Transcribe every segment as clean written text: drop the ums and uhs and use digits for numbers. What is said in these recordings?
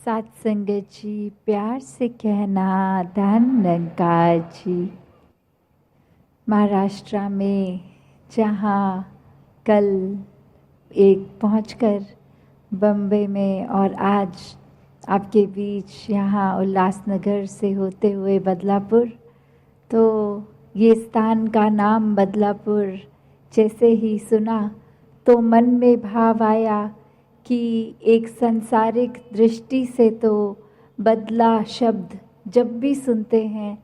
सत्संगत जी, प्यार से कहना धन निरंकार जी। महाराष्ट्र में जहाँ कल एक पहुंचकर बम्बई में और आज आपके बीच यहाँ उल्लासनगर से होते हुए बदलापुर, तो ये स्थान का नाम बदलापुर जैसे ही सुना तो मन में भाव आया कि एक सांसारिक दृष्टि से तो बदला शब्द जब भी सुनते हैं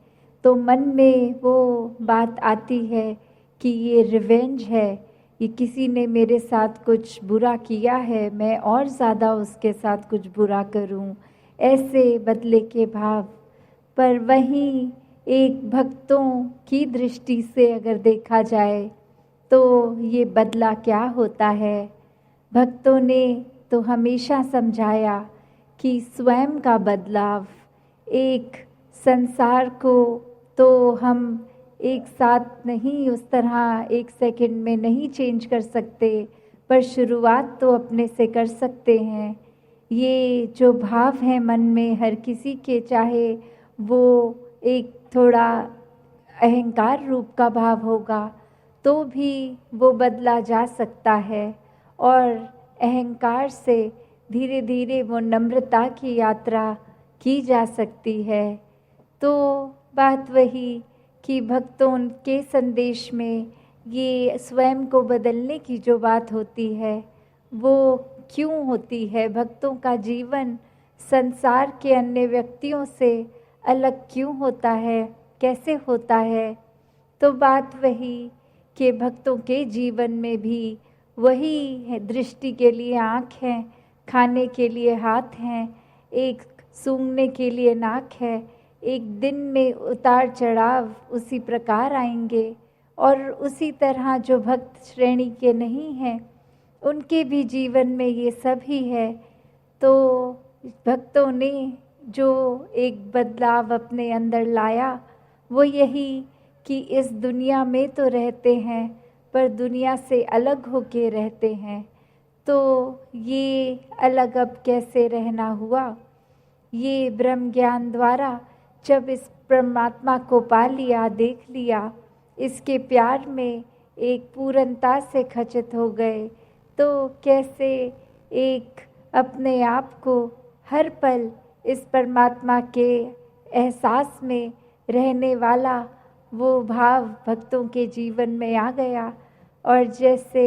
तो मन में वो बात आती है कि ये रिवेंज है, ये किसी ने मेरे साथ कुछ बुरा किया है, मैं और ज़्यादा उसके साथ कुछ बुरा करूं, ऐसे बदले के भाव। पर वहीं एक भक्तों की दृष्टि से अगर देखा जाए तो ये बदला क्या होता है। भक्तों ने तो हमेशा समझाया कि स्वयं का बदलाव, एक संसार को तो हम एक साथ नहीं, उस तरह एक सेकंड में नहीं चेंज कर सकते, पर शुरुआत तो अपने से कर सकते हैं। ये जो भाव है मन में हर किसी के, चाहे वो एक थोड़ा अहंकार रूप का भाव होगा तो भी वो बदला जा सकता है, और अहंकार से धीरे धीरे वो नम्रता की यात्रा की जा सकती है। तो बात वही कि भक्तों के संदेश में ये स्वयं को बदलने की जो बात होती है वो क्यों होती है, भक्तों का जीवन संसार के अन्य व्यक्तियों से अलग क्यों होता है, कैसे होता है। तो बात वही कि भक्तों के जीवन में भी वही है, दृष्टि के लिए आँख है, खाने के लिए हाथ हैं, एक सूंघने के लिए नाक है, एक दिन में उतार चढ़ाव उसी प्रकार आएंगे। और उसी तरह जो भक्त श्रेणी के नहीं हैं उनके भी जीवन में ये सब ही है। तो भक्तों ने जो एक बदलाव अपने अंदर लाया वो यही कि इस दुनिया में तो रहते हैं पर दुनिया से अलग होके रहते हैं। तो ये अलग अब कैसे रहना हुआ, ये ब्रह्म ज्ञान द्वारा जब इस परमात्मा को पा लिया, देख लिया, इसके प्यार में एक पूर्णता से खचित हो गए, तो कैसे एक अपने आप को हर पल इस परमात्मा के एहसास में रहने वाला वो भाव भक्तों के जीवन में आ गया। और जैसे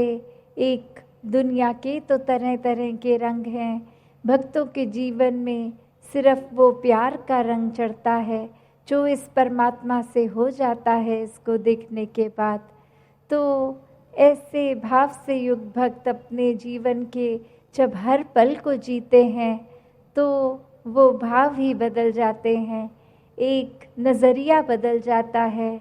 एक दुनिया के तो तरह तरह के रंग हैं, भक्तों के जीवन में सिर्फ वो प्यार का रंग चढ़ता है जो इस परमात्मा से हो जाता है इसको देखने के बाद। तो ऐसे भाव से युक्त भक्त अपने जीवन के जब हर पल को जीते हैं तो वो भाव ही बदल जाते हैं, एक नज़रिया बदल जाता है।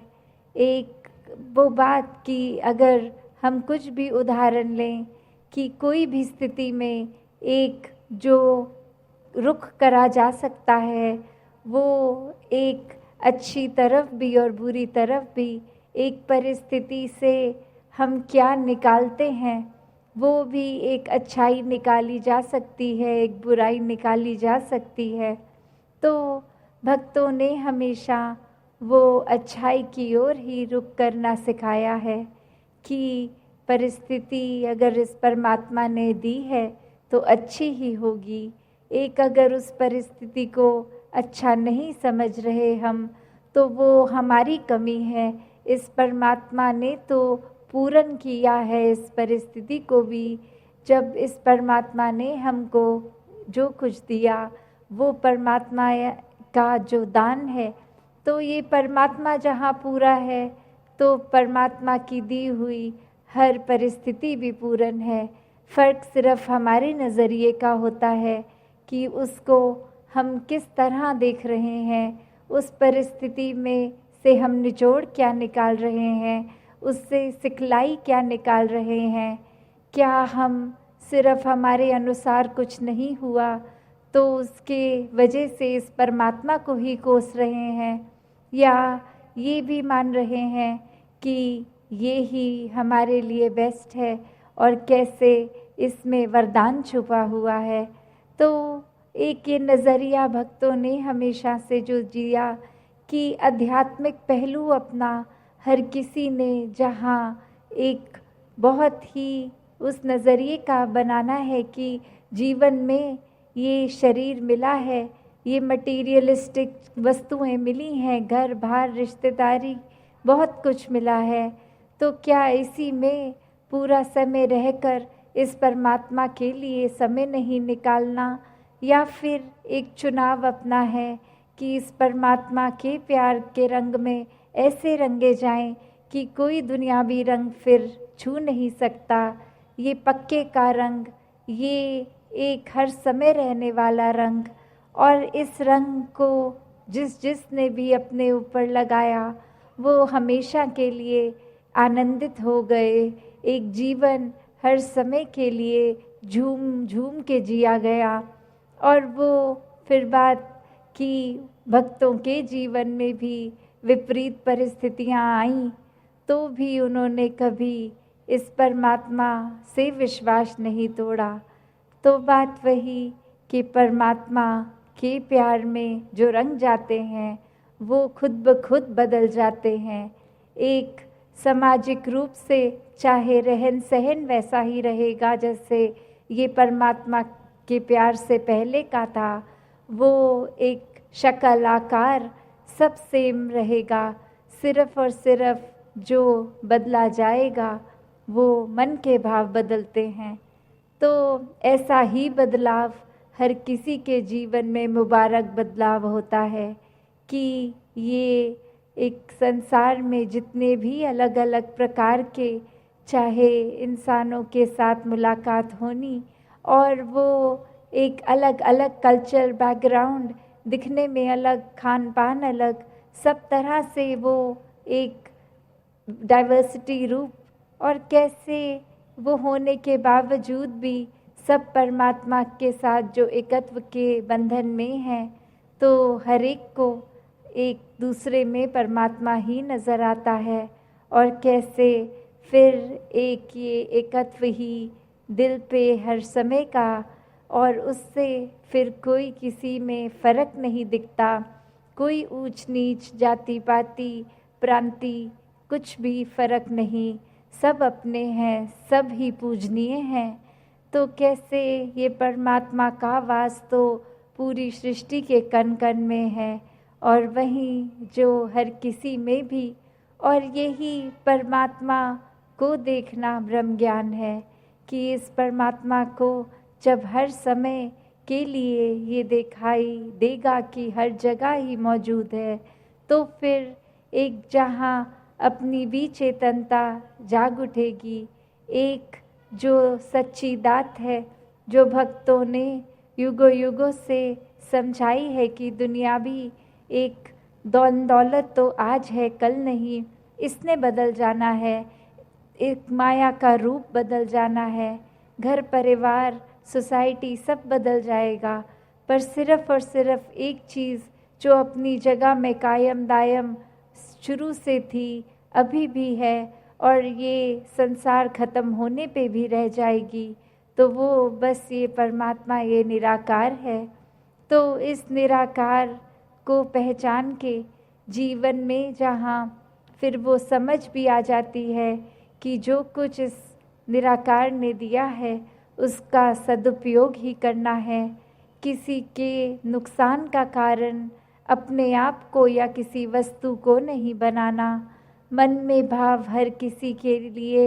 एक वो बात कि अगर हम कुछ भी उदाहरण लें कि कोई भी स्थिति में एक जो रुख करा जा सकता है वो एक अच्छी तरफ भी और बुरी तरफ भी, एक परिस्थिति से हम क्या निकालते हैं वो भी एक अच्छाई निकाली जा सकती है, एक बुराई निकाली जा सकती है। तो भक्तों ने हमेशा वो अच्छाई की ओर ही रुख करना सिखाया है कि परिस्थिति अगर इस परमात्मा ने दी है तो अच्छी ही होगी। एक अगर उस परिस्थिति को अच्छा नहीं समझ रहे हम तो वो हमारी कमी है, इस परमात्मा ने तो पूर्ण किया है इस परिस्थिति को भी। जब इस परमात्मा ने हमको जो कुछ दिया वो परमात्मा का जो दान है, तो ये परमात्मा जहाँ पूरा है तो परमात्मा की दी हुई हर परिस्थिति भी पूर्ण है। फ़र्क सिर्फ हमारे नज़रिए का होता है कि उसको हम किस तरह देख रहे हैं, उस परिस्थिति में से हम निचोड़ क्या निकाल रहे हैं, उससे सिखलाई क्या निकाल रहे हैं। क्या हम सिर्फ हमारे अनुसार कुछ नहीं हुआ तो उसके वजह से इस परमात्मा को ही कोस रहे हैं, या ये भी मान रहे हैं कि ये ही हमारे लिए बेस्ट है और कैसे इसमें वरदान छुपा हुआ है। तो एक ये नज़रिया भक्तों ने हमेशा से जो जिया कि आध्यात्मिक पहलू अपना हर किसी ने जहाँ एक बहुत ही उस नज़रिए का बनाना है कि जीवन में ये शरीर मिला है, ये मटीरियलिस्टिक वस्तुएं मिली हैं, घर बार रिश्तेदारी बहुत कुछ मिला है, तो क्या इसी में पूरा समय रहकर इस परमात्मा के लिए समय नहीं निकालना, या फिर एक चुनाव अपना है कि इस परमात्मा के प्यार के रंग में ऐसे रंगे जाएं कि कोई दुनियावी रंग फिर छू नहीं सकता। ये पक्के का रंग, ये एक हर समय रहने वाला रंग, और इस रंग को जिसने भी अपने ऊपर लगाया वो हमेशा के लिए आनंदित हो गए। एक जीवन हर समय के लिए झूम झूम के जिया गया। और वो फिर बात कि भक्तों के जीवन में भी विपरीत परिस्थितियां आईं तो भी उन्होंने कभी इस परमात्मा से विश्वास नहीं तोड़ा। तो बात वही कि परमात्मा के प्यार में जो रंग जाते हैं वो खुद ब खुद बदल जाते हैं। एक सामाजिक रूप से चाहे रहन सहन वैसा ही रहेगा जैसे ये परमात्मा के प्यार से पहले का था, वो एक शक्ल आकार सब सेम रहेगा, सिर्फ और सिर्फ जो बदला जाएगा वो मन के भाव बदलते हैं। तो ऐसा ही बदलाव हर किसी के जीवन में मुबारक बदलाव होता है कि ये एक संसार में जितने भी अलग अलग प्रकार के चाहे इंसानों के साथ मुलाकात होनी, और वो एक अलग अलग कल्चर बैकग्राउंड, दिखने में अलग, खान पान अलग, सब तरह से वो एक डाइवर्सिटी रूप, और कैसे वो होने के बावजूद भी सब परमात्मा के साथ जो एकत्व के बंधन में हैं, तो हर एक को एक दूसरे में परमात्मा ही नज़र आता है। और कैसे फिर एक ये एकत्व ही दिल पे हर समय का, और उससे फिर कोई किसी में फ़र्क नहीं दिखता, कोई ऊंच नीच जाति पाति प्रांति कुछ भी फ़र्क नहीं, सब अपने हैं, सब ही पूजनीय हैं। तो कैसे ये परमात्मा का वास तो पूरी सृष्टि के कण कण में है, और वहीं जो हर किसी में भी, और यही परमात्मा को देखना ब्रह्म ज्ञान है कि इस परमात्मा को जब हर समय के लिए ये दिखाई देगा कि हर जगह ही मौजूद है, तो फिर एक जहाँ अपनी भी चेतनता जाग उठेगी। एक जो सच्ची दात है जो भक्तों ने युगों युगों से समझाई है कि दुनियावी एक दौलत तो आज है कल नहीं, इसने बदल जाना है, एक माया का रूप बदल जाना है, घर परिवार सोसाइटी सब बदल जाएगा, पर सिर्फ़ और सिर्फ एक चीज़ जो अपनी जगह में कायम दायम शुरू से थी, अभी भी है, और ये संसार ख़त्म होने पे भी रह जाएगी, तो वो बस ये परमात्मा, ये निराकार है। तो इस निराकार को पहचान के जीवन में जहाँ फिर वो समझ भी आ जाती है कि जो कुछ इस निराकार ने दिया है उसका सदुपयोग ही करना है, किसी के नुकसान का कारण अपने आप को या किसी वस्तु को नहीं बनाना, मन में भाव हर किसी के लिए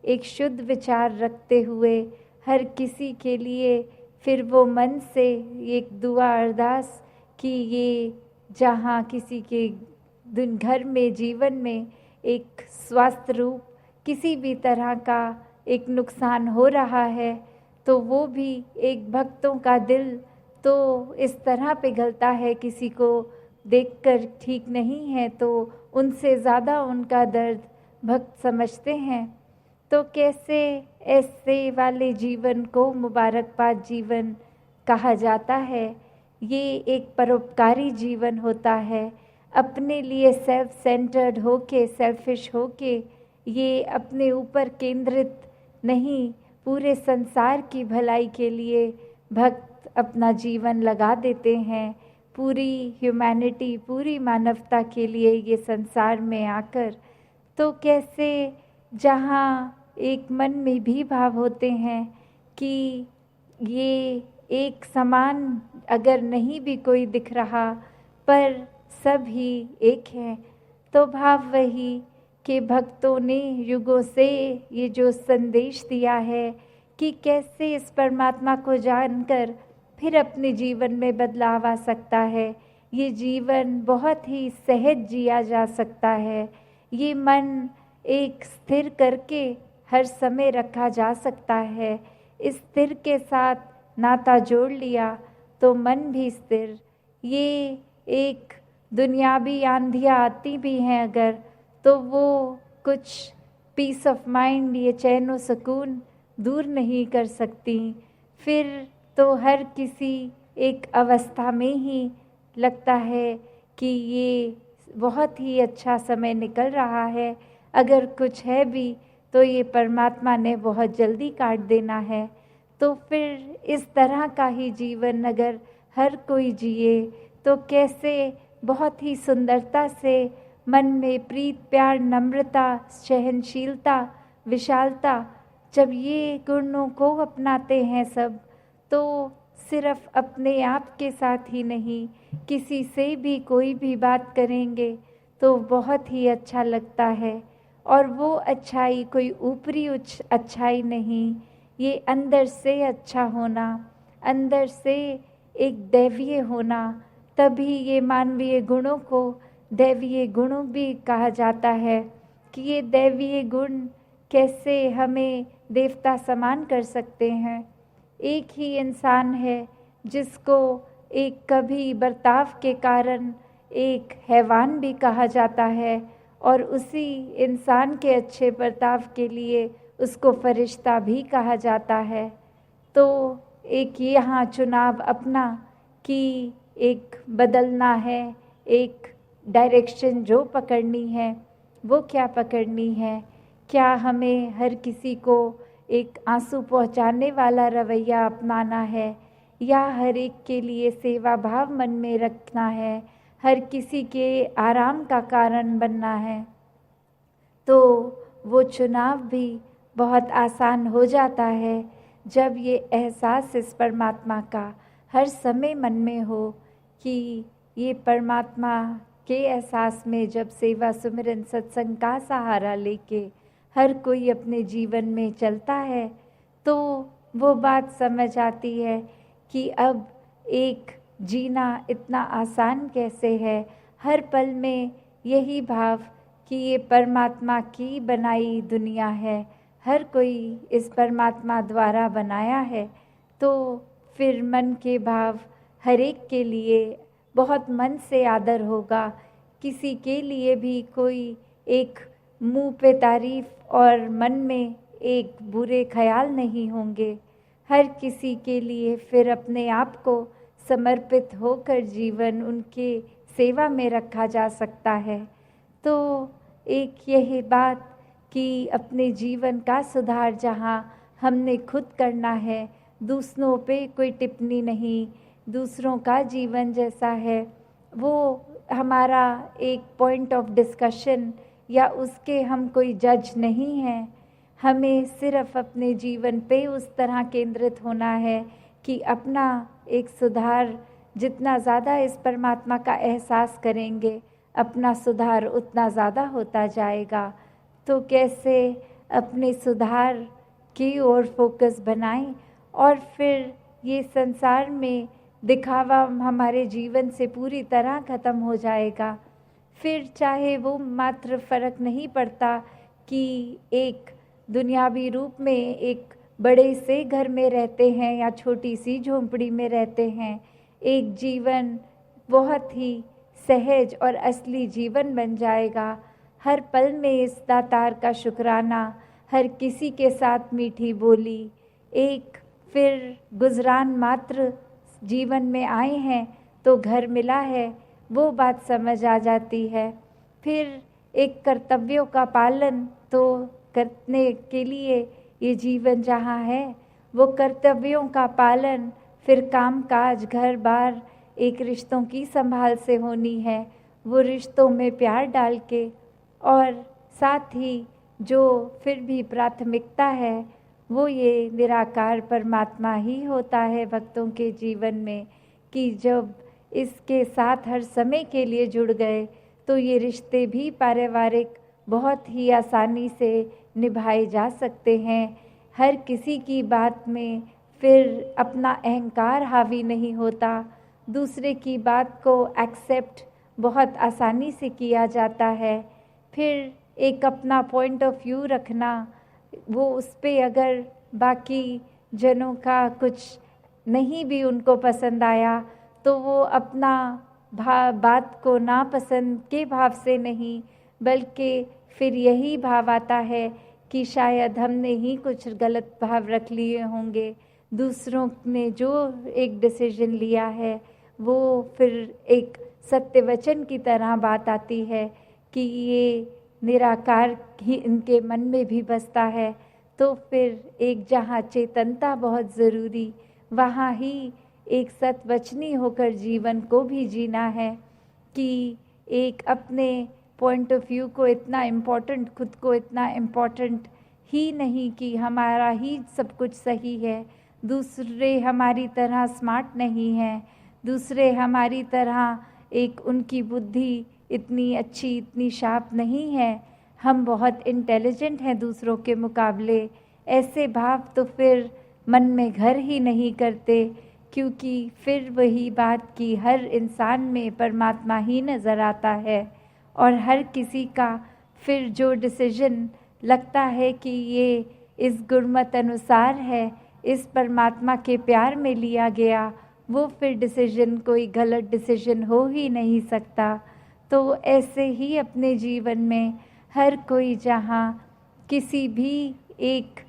एक शुद्ध विचार रखते हुए हर किसी के लिए फिर वो मन से एक दुआ अरदास कि ये जहाँ किसी के दिन घर में जीवन में एक स्वास्थ्य रूप किसी भी तरह का एक नुकसान हो रहा है, तो वो भी एक भक्तों का दिल तो इस तरह पिघलता है, किसी को देखकर ठीक नहीं है तो उनसे ज़्यादा उनका दर्द भक्त समझते हैं। तो कैसे ऐसे वाले जीवन को मुबारकबाद जीवन कहा जाता है। ये एक परोपकारी जीवन होता है, अपने लिए सेल्फ सेंटर्ड होके, सेल्फिश होके, ये अपने ऊपर केंद्रित नहीं, पूरे संसार की भलाई के लिए भक्त अपना जीवन लगा देते हैं पूरी ह्यूमैनिटी, पूरी मानवता के लिए ये संसार में आकर, तो कैसे जहाँ एक मन में भी भाव होते हैं कि ये एक समान अगर नहीं भी कोई दिख रहा पर सब ही एक हैं, तो भाव वही कि भक्तों ने युगों से ये जो संदेश दिया है कि कैसे इस परमात्मा को जानकर फिर अपने जीवन में बदलाव आ सकता है, ये जीवन बहुत ही सहज जिया जा सकता है, ये मन एक स्थिर करके हर समय रखा जा सकता है। इस स्थिर के साथ नाता जोड़ लिया तो मन भी स्थिर। ये एक दुनियावी आंधियाँ आती भी हैं अगर, तो वो कुछ पीस ऑफ माइंड, ये चैन व सुकून दूर नहीं कर सकती। फिर तो हर किसी एक अवस्था में ही लगता है कि ये बहुत ही अच्छा समय निकल रहा है, अगर कुछ है भी तो ये परमात्मा ने बहुत जल्दी काट देना है। तो फिर इस तरह का ही जीवन अगर हर कोई जिए तो कैसे बहुत ही सुंदरता से मन में प्रीत, प्यार, नम्रता, सहनशीलता, विशालता, जब ये गुणों को अपनाते हैं सब, तो सिर्फ अपने आप के साथ ही नहीं, किसी से भी कोई भी बात करेंगे तो बहुत ही अच्छा लगता है। और वो अच्छाई कोई ऊपरी अच्छाई नहीं, ये अंदर से अच्छा होना, अंदर से एक दैवीय होना, तभी ये मानवीय गुणों को दैवीय गुणों भी कहा जाता है कि ये दैवीय गुण कैसे हमें देवता समान कर सकते हैं। एक ही इंसान है जिसको एक कभी बर्ताव के कारण एक हैवान भी कहा जाता है, और उसी इंसान के अच्छे बर्ताव के लिए उसको फरिश्ता भी कहा जाता है। तो एक यहाँ चुनाव अपना कि एक बदलना है, एक डायरेक्शन जो पकड़नी है वो क्या पकड़नी है। क्या हमें हर किसी को एक आंसू पहुँचाने वाला रवैया अपनाना है, या हर एक के लिए सेवा भाव मन में रखना है, हर किसी के आराम का कारण बनना है। तो वो चुनाव भी बहुत आसान हो जाता है जब ये एहसास इस परमात्मा का हर समय मन में हो कि ये परमात्मा के एहसास में जब सेवा, सुमिरन, सत्संग का सहारा लेके हर कोई अपने जीवन में चलता है, तो वो बात समझ आती है कि अब एक जीना इतना आसान कैसे है। हर पल में यही भाव कि ये परमात्मा की बनाई दुनिया है, हर कोई इस परमात्मा द्वारा बनाया है। तो फिर मन के भाव हर एक के लिए बहुत मन से आदर होगा, किसी के लिए भी कोई एक मुंह पे तारीफ और मन में एक बुरे ख्याल नहीं होंगे। हर किसी के लिए फिर अपने आप को समर्पित होकर जीवन उनके सेवा में रखा जा सकता है। तो एक यही बात कि अपने जीवन का सुधार जहाँ हमने खुद करना है, दूसरों पे कोई टिप्पणी नहीं, दूसरों का जीवन जैसा है वो हमारा एक पॉइंट ऑफ डिस्कशन या उसके हम कोई जज नहीं हैं। हमें सिर्फ अपने जीवन पे उस तरह केंद्रित होना है कि अपना एक सुधार, जितना ज़्यादा इस परमात्मा का एहसास करेंगे अपना सुधार उतना ज़्यादा होता जाएगा। तो कैसे अपने सुधार की ओर फोकस बनाएं और फिर ये संसार में दिखावा हमारे जीवन से पूरी तरह ख़त्म हो जाएगा। फिर चाहे वो मात्र फ़र्क नहीं पड़ता कि एक दुनियावी रूप में एक बड़े से घर में रहते हैं या छोटी सी झोंपड़ी में रहते हैं, एक जीवन बहुत ही सहज और असली जीवन बन जाएगा। हर पल में इस दातार का शुक्राना, हर किसी के साथ मीठी बोली, एक फिर गुजरान मात्र जीवन में आए हैं तो घर मिला है, वो बात समझ आ जाती है। फिर एक कर्तव्यों का पालन तो करने के लिए ये जीवन जहाँ है, वो कर्तव्यों का पालन फिर काम काज घर बार एक रिश्तों की संभाल से होनी है, वो रिश्तों में प्यार डाल के, और साथ ही जो फिर भी प्राथमिकता है वो ये निराकार परमात्मा ही होता है भक्तों के जीवन में, कि जब इसके साथ हर समय के लिए जुड़ गए तो ये रिश्ते भी पारिवारिक बहुत ही आसानी से निभाए जा सकते हैं। हर किसी की बात में फिर अपना अहंकार हावी नहीं होता, दूसरे की बात को एक्सेप्ट बहुत आसानी से किया जाता है। फिर एक अपना पॉइंट ऑफ व्यू रखना, वो उस पे अगर बाकी जनों का कुछ नहीं भी उनको पसंद आया तो वो अपना बात को नापसंद के भाव से नहीं, बल्कि फिर यही भाव आता है कि शायद हमने ही कुछ गलत भाव रख लिए होंगे, दूसरों ने जो एक डिसीजन लिया है वो फिर एक सत्य वचन की तरह बात आती है कि ये निराकार ही इनके मन में भी बसता है। तो फिर एक जहाँ चेतनता बहुत ज़रूरी, वहाँ ही एक सतवचनी होकर जीवन को भी जीना है, कि एक अपने पॉइंट ऑफ व्यू को इतना इम्पोर्टेंट, खुद को इतना इम्पोर्टेंट ही नहीं कि हमारा ही सब कुछ सही है, दूसरे हमारी तरह स्मार्ट नहीं है, दूसरे हमारी तरह एक उनकी बुद्धि इतनी अच्छी, इतनी शार्प नहीं है, हम बहुत इंटेलिजेंट हैं दूसरों के मुकाबले। ऐसे भाव तो फिर मन में घर ही नहीं करते, क्योंकि फिर वही बात कि हर इंसान में परमात्मा ही नज़र आता है, और हर किसी का फिर जो डिसीजन लगता है कि ये इस गुरमत अनुसार है, इस परमात्मा के प्यार में लिया गया, वो फिर डिसीजन कोई गलत डिसीजन हो ही नहीं सकता। तो ऐसे ही अपने जीवन में हर कोई जहाँ किसी भी एक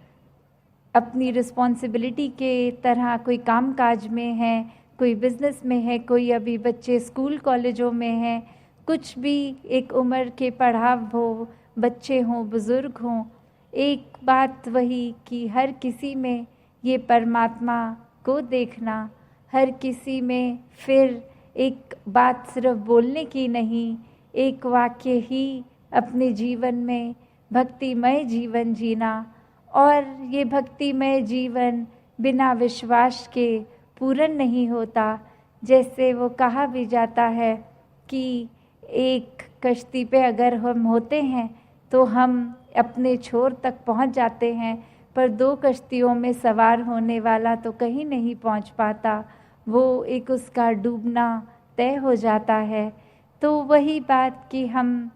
अपनी रिस्पॉन्सिबिलिटी के तरह कोई काम काज में है, कोई बिज़नेस में है, कोई अभी बच्चे स्कूल कॉलेजों में हैं, कुछ भी एक उम्र के पड़ाव हो, बच्चे हों बुज़ुर्ग हों, एक बात वही कि हर किसी में ये परमात्मा को देखना, हर किसी में फिर एक बात सिर्फ बोलने की नहीं, एक वाक्य ही अपने जीवन में भक्तिमय जीवन जीना। और ये भक्तिमय जीवन बिना विश्वास के पूर्ण नहीं होता। जैसे वो कहा भी जाता है कि एक कश्ती पे अगर हम होते हैं तो हम अपने छोर तक पहुंच जाते हैं, पर दो कश्तियों में सवार होने वाला तो कहीं नहीं पहुंच पाता, वो एक उसका डूबना तय हो जाता है। तो वही बात कि हम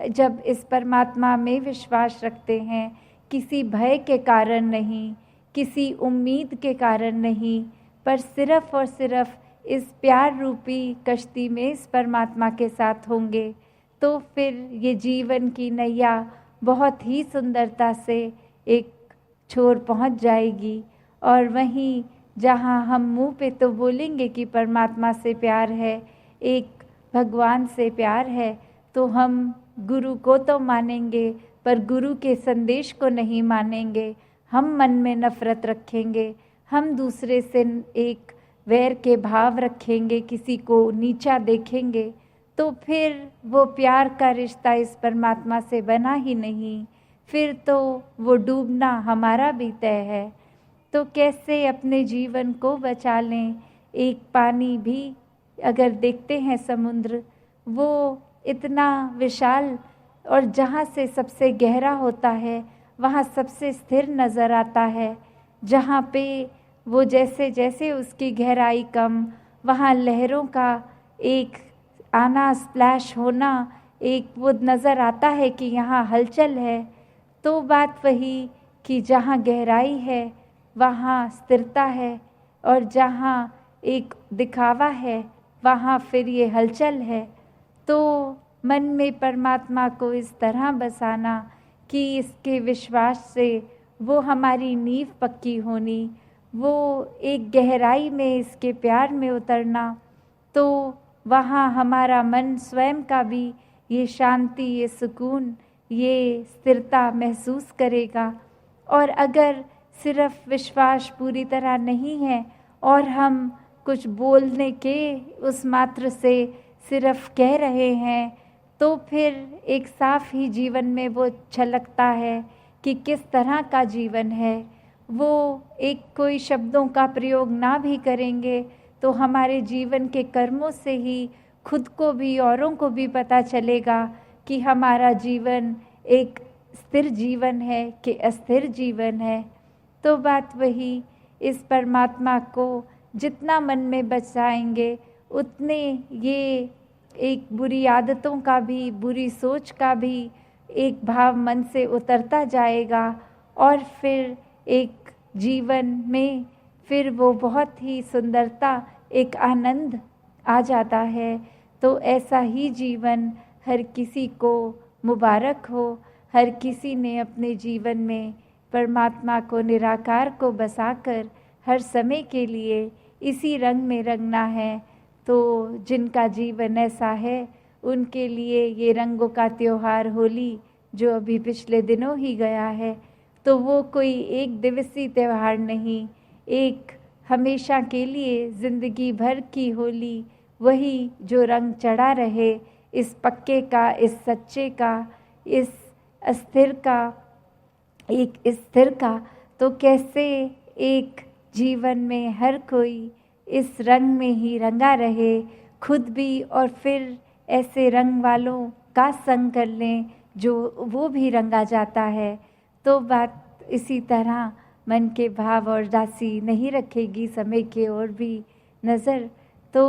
जब इस परमात्मा में विश्वास रखते हैं, किसी भय के कारण नहीं, किसी उम्मीद के कारण नहीं, पर सिर्फ और सिर्फ इस प्यार रूपी कश्ती में इस परमात्मा के साथ होंगे, तो फिर ये जीवन की नैया बहुत ही सुंदरता से एक छोर पहुंच जाएगी। और वहीं जहां हम मुंह पे तो बोलेंगे कि परमात्मा से प्यार है, एक भगवान से प्यार है, तो हम गुरु को तो मानेंगे पर गुरु के संदेश को नहीं मानेंगे, हम मन में नफ़रत रखेंगे, हम दूसरे से एक वैर के भाव रखेंगे, किसी को नीचा देखेंगे, तो फिर वो प्यार का रिश्ता इस परमात्मा से बना ही नहीं, फिर तो वो डूबना हमारा भी तय है। तो कैसे अपने जीवन को बचा लें। एक पानी भी अगर देखते हैं समुद्र, वो इतना विशाल और जहाँ से सबसे गहरा होता है वहाँ सबसे स्थिर नज़र आता है, जहाँ पे वो जैसे जैसे उसकी गहराई कम, वहाँ लहरों का एक आना, स्प्लैश होना, एक वो नज़र आता है कि यहाँ हलचल है। तो बात वही कि जहाँ गहराई है वहाँ स्थिरता है, और जहाँ एक दिखावा है वहाँ फिर ये हलचल है। तो मन में परमात्मा को इस तरह बसाना कि इसके विश्वास से वो हमारी नींव पक्की होनी, वो एक गहराई में इसके प्यार में उतरना, तो वहाँ हमारा मन स्वयं का भी ये शांति, ये सुकून, ये स्थिरता महसूस करेगा। और अगर सिर्फ विश्वास पूरी तरह नहीं है और हम कुछ बोलने के उस मात्र से सिर्फ कह रहे हैं, तो फिर एक साफ ही जीवन में वो छलकता है कि किस तरह का जीवन है। वो एक कोई शब्दों का प्रयोग ना भी करेंगे तो हमारे जीवन के कर्मों से ही खुद को भी औरों को भी पता चलेगा कि हमारा जीवन एक स्थिर जीवन है कि अस्थिर जीवन है। तो बात वही, इस परमात्मा को जितना मन में बसाएंगे उतने ये एक बुरी आदतों का भी, बुरी सोच का भी एक भाव मन से उतरता जाएगा और फिर एक जीवन में फिर वो बहुत ही सुंदरता, एक आनंद आ जाता है। तो ऐसा ही जीवन हर किसी को मुबारक हो। हर किसी ने अपने जीवन में परमात्मा को, निराकार को बसाकर हर समय के लिए इसी रंग में रंगना है। तो जिनका जीवन ऐसा है उनके लिए ये रंगों का त्योहार होली, जो अभी पिछले दिनों ही गया है, तो वो कोई एक दिवसीय त्यौहार नहीं, एक हमेशा के लिए ज़िंदगी भर की होली, वही जो रंग चढ़ा रहे इस पक्के का, इस सच्चे का, इस अस्थिर का, एक स्थिर का। तो कैसे एक जीवन में हर कोई इस रंग में ही रंगा रहे, खुद भी और फिर ऐसे रंग वालों का संग कर लें जो वो भी रंगा जाता है। तो बात इसी तरह मन के भाव और दासी नहीं रखेगी समय के और भी नज़र। तो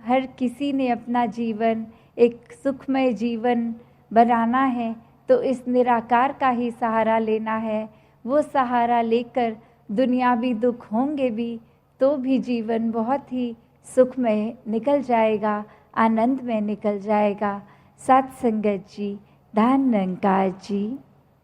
हर किसी ने अपना जीवन एक सुखमय जीवन बनाना है, तो इस निराकार का ही सहारा लेना है। वो सहारा लेकर दुनियावी दुख होंगे भी तो भी जीवन बहुत ही सुखमय निकल जाएगा, आनंद में निकल जाएगा। सत्संगत जी, धन निरंकार जी।